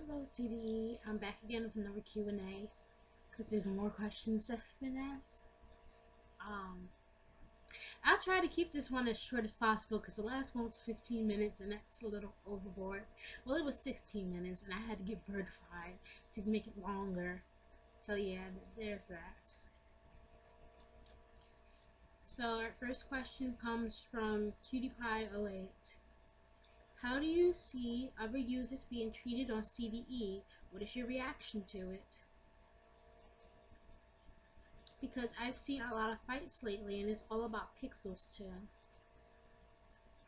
Hello CDE, I'm back again with another Q&A because there's more questions that's been asked. Um, I'll try to keep this one as short as possible because the last one was 15 minutes and that's a little overboard. Well, it was 16 minutes and I had to get verified to make it longer. So yeah, there's that. So our first question comes from CutiePie08. How do you see other users being treated on CDE? What is your reaction to it? Because I've seen a lot of fights lately and it's all about pixels too.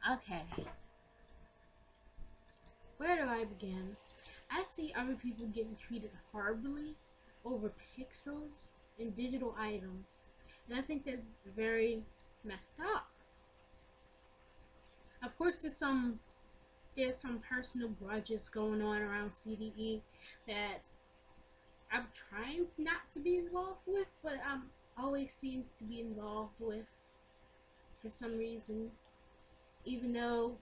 Okay. Where do I begin? I see other people getting treated horribly over pixels and digital items. And I think that's very messed up. Of course there's some personal grudges going on around CDE that I'm trying not to be involved with, but I'm always seem to be involved with for some reason, even though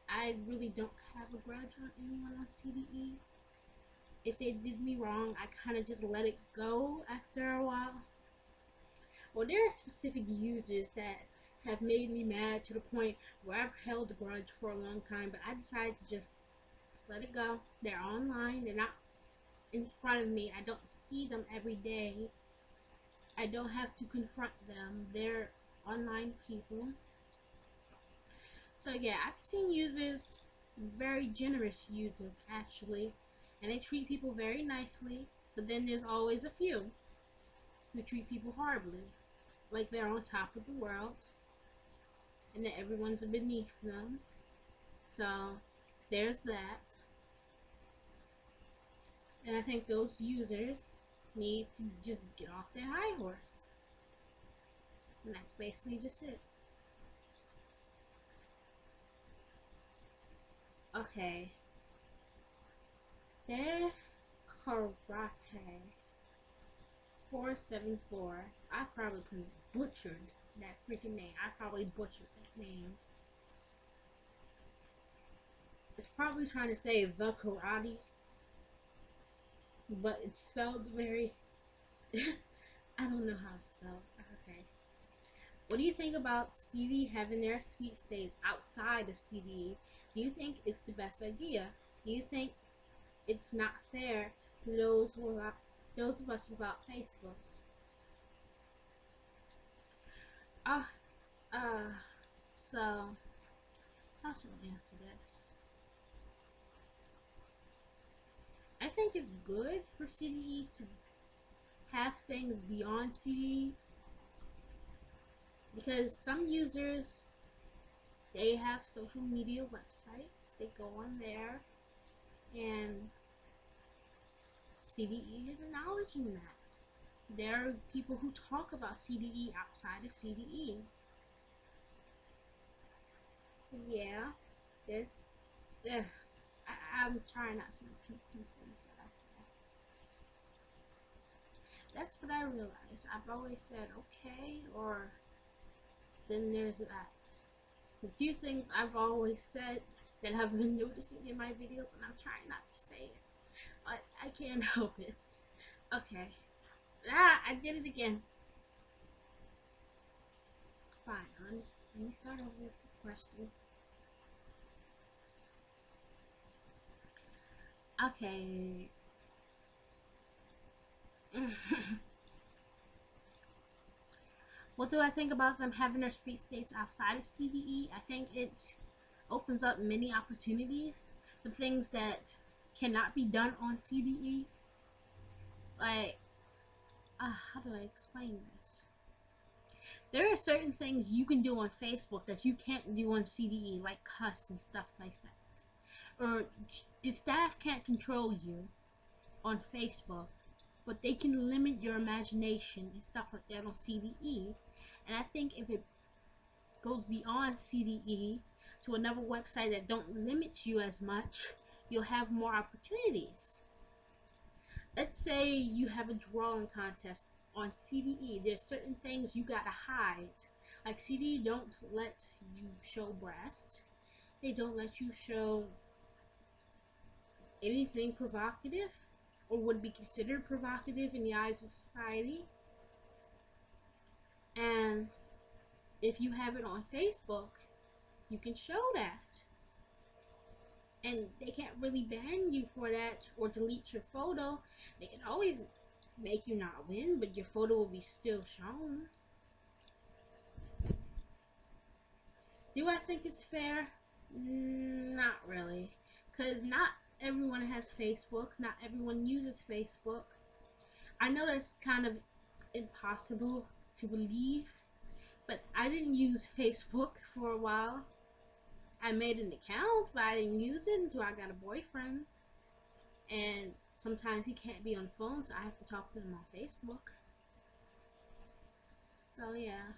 I really don't have a grudge on anyone on CDE. If they did me wrong, I kind of just let it go after a while. Well, there are specific users that have made me mad to the point where I've held a grudge for a long time, but I decided to just let it go. They're online, they're not in front of me, I don't see them every day, I don't have to confront them, they're online people. So yeah, I've seen users, very generous users actually, and they treat people very nicely, but then there's always a few who treat people horribly, like they're on top of the world and that everyone's beneath them. So there's that. And I think those users need to just get off their high horse. And that's basically just it. Okay. The Karate 474. I probably butchered that freaking name. I probably butchered that name. It's probably trying to say the karate, but it's spelled very I don't know how it's spelled. Okay. What do you think about CDE having their sweepstakes outside of CDE? Do you think it's the best idea? Do you think it's not fair to those of us without Facebook? So how should I answer this? I think it's good for CDE to have things beyond CDE, because some users, they have social media websites, they go on there and CDE is acknowledging that. There are people who talk about CDE outside of CDE. So yeah, there's I'm trying not to repeat some things that I said. That's what I realized. I've always said okay, or then there's that. The two things I've always said that I've been noticing in my videos, and I'm trying not to say it, but I can't help it. Okay. I did it again. Fine, let me start over with this question. Okay. What do I think about them having their space outside of CDE? I think it opens up many opportunities for things that cannot be done on CDE. Like, how do I explain this? There are certain things you can do on Facebook that you can't do on CDE, like cuss and stuff like that. Or the staff can't control you on Facebook, but they can limit your imagination and stuff like that on CDE. And I think if it goes beyond CDE to another website that don't limit you as much, you'll have more opportunities. Let's say you have a drawing contest on CDE. There's certain things you gotta hide. Like CDE don't let you show breast. They don't let you show anything provocative or would be considered provocative in the eyes of society. And if you have it on Facebook, you can show that. And they can't really ban you for that or delete your photo. They can always make you not win, but your photo will be still shown. Do I think it's fair? Not really. Because not everyone has Facebook. Not everyone uses Facebook. I know that's kind of impossible to believe, but I didn't use Facebook for a while. I made an account, but I didn't use it until I got a boyfriend. And sometimes he can't be on the phone, so I have to talk to him on Facebook. So yeah.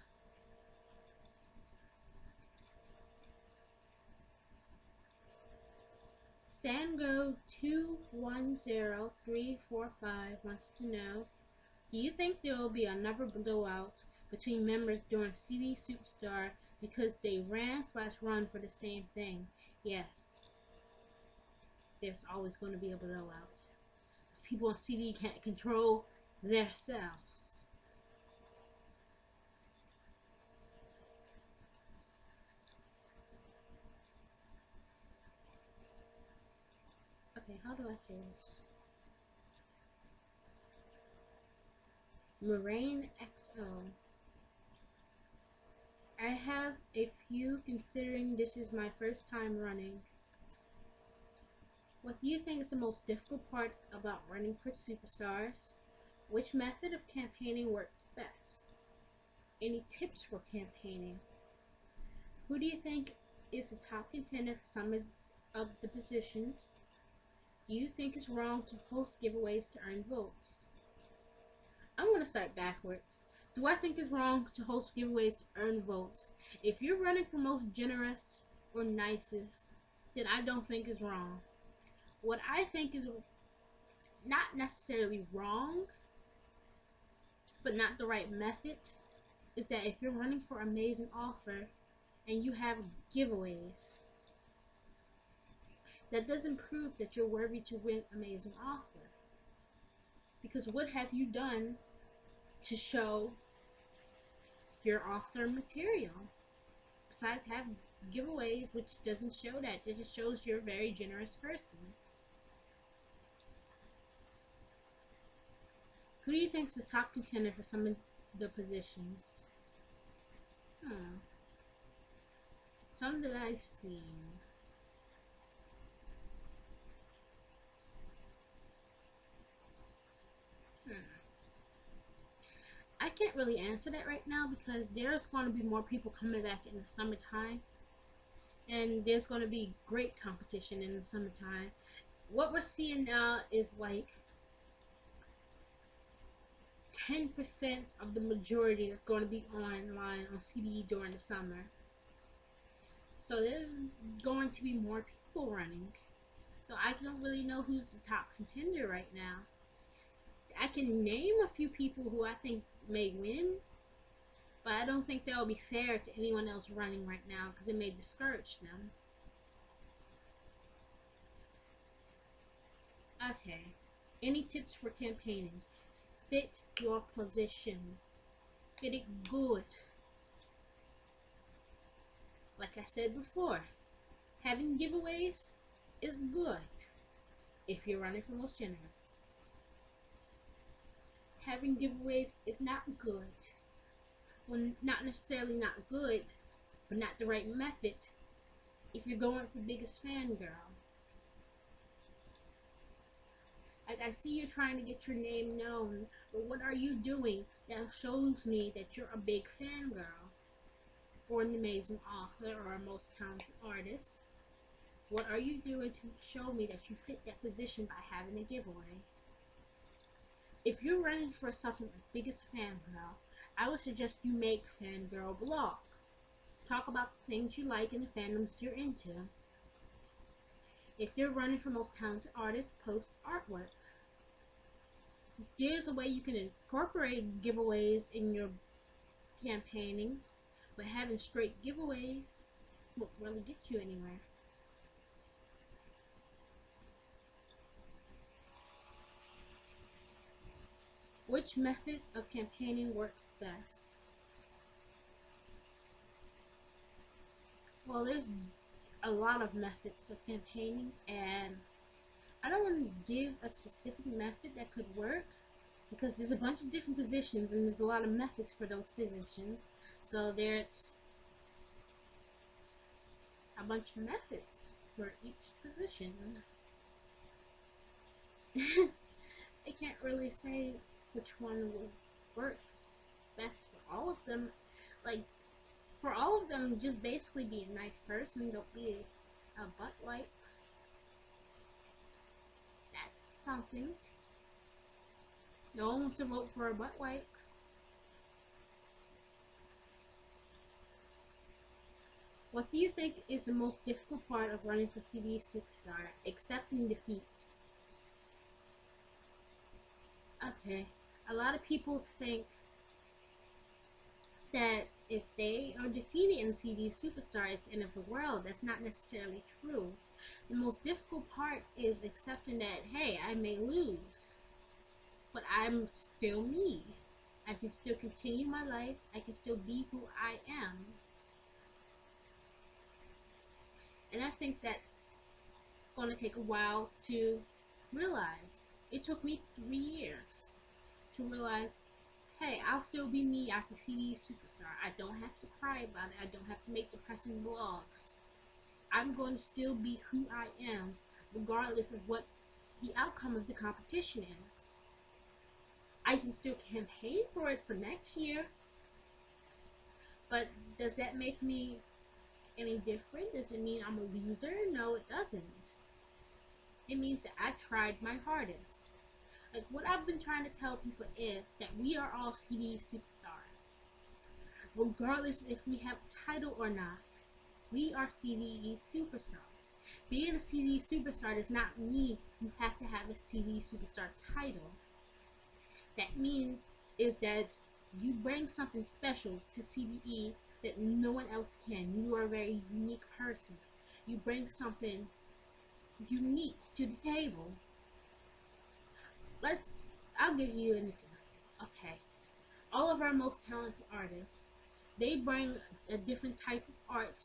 Sango210345 wants to know, do you think there will be another blowout between members during CD Superstar because they ran/run for the same thing? Yes. There's always going to be a blowout. Because people on CD can't control themselves. Okay, how do I say this? Moraine XO. I have a few considering this is my first time running. What do you think is the most difficult part about running for Superstars? Which method of campaigning works best? Any tips for campaigning? Who do you think is the top contender for some of the positions? Do you think it's wrong to host giveaways to earn votes? I'm going to start backwards. Do I think it's wrong to host giveaways to earn votes? If you're running for most generous or nicest, then I don't think it's wrong. What I think is not necessarily wrong, but not the right method, is that if you're running for Amazing Offer and you have giveaways, that doesn't prove that you're worthy to win Amazing Offer. Because what have you done to show your author material besides have giveaways, which doesn't show that? It just shows you're a very generous person. Who do you think is the top contender for some of the positions? Some that I've seen. I can't really answer that right now because there's going to be more people coming back in the summertime. And there's going to be great competition in the summertime. What we're seeing now is like 10% of the majority that's going to be online on CDE during the summer. So there's going to be more people running. So I don't really know who's the top contender right now. I can name a few people who I think may win, but I don't think that will be fair to anyone else running right now because it may discourage them. Okay. Any tips for campaigning? Fit your position. Fit it good. Like I said before, having giveaways is good if you're running for most generous. Having giveaways is not good. Well, not necessarily not good, but not the right method if you're going for biggest fangirl. Like, I see you trying to get your name known, but what are you doing that shows me that you're a big fangirl? Or an amazing author or a most talented artist? What are you doing to show me that you fit that position by having a giveaway? If you're running for something like biggest fangirl, I would suggest you make fangirl blogs. Talk about the things you like and the fandoms you're into. If you're running for most talented artist, post artwork. There's a way you can incorporate giveaways in your campaigning, but having straight giveaways won't really get you anywhere. Which method of campaigning works best? Well, there's a lot of methods of campaigning, and I don't want to give a specific method that could work because there's a bunch of different positions and there's a lot of methods for those positions. So there's a bunch of methods for each position. I can't really say which one will work best for all of them. Like, for all of them, just basically be a nice person. Don't be a butt wipe. That's something. No one wants to vote for a butt wipe. What do you think is the most difficult part of running for CDE Superstar? Accepting defeat. Okay, a lot of people think that if they are defeated in CDE Superstar, it's the end of the world. That's not necessarily true. The most difficult part is accepting that, hey, I may lose, but I'm still me. I can still continue my life. I can still be who I am. And I think that's going to take a while to realize. It took me 3 years to realize, hey, I'll still be me after CDE Superstar. I don't have to cry about it. I don't have to make depressing blogs. I'm going to still be who I am, regardless of what the outcome of the competition is. I can still campaign for it for next year, but does that make me any different? Does it mean I'm a loser? No, it doesn't. It means that I tried my hardest. Like, what I've been trying to tell people is that we are all CDE Superstars. Regardless if we have a title or not, we are CDE Superstars. Being a CDE Superstar does not mean you have to have a CDE Superstar title. That means is that you bring something special to CDE that no one else can. You are a very unique person. You bring something unique to the table. I'll give you an example. Okay, all of our most talented artists, they bring a different type of art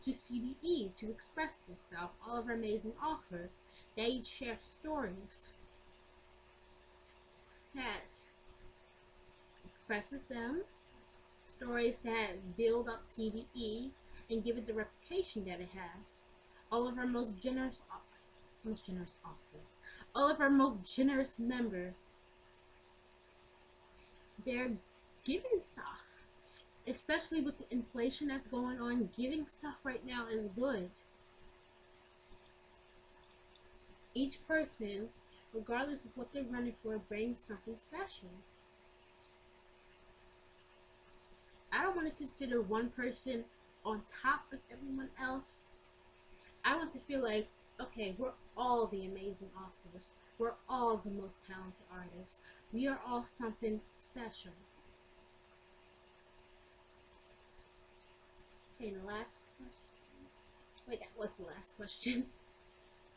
to CDE to express themselves. All of our amazing authors, they share stories that expresses them, stories that build up CDE and give it the reputation that it has. All of our most generous authors, all of our most generous members, they're giving stuff. Especially with the inflation that's going on, giving stuff right now is good. Each person, regardless of what they're running for, brings something special. I don't want to consider one person on top of everyone else. I want to feel like, okay, we're all the amazing authors. We're all the most talented artists. We are all something special. Okay, and the last question. Wait, that was the last question.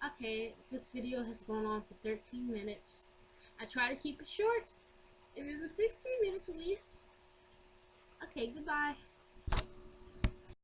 Okay, this video has gone on for 13 minutes. I try to keep it short. It is a 16 minutes at least. Okay, goodbye.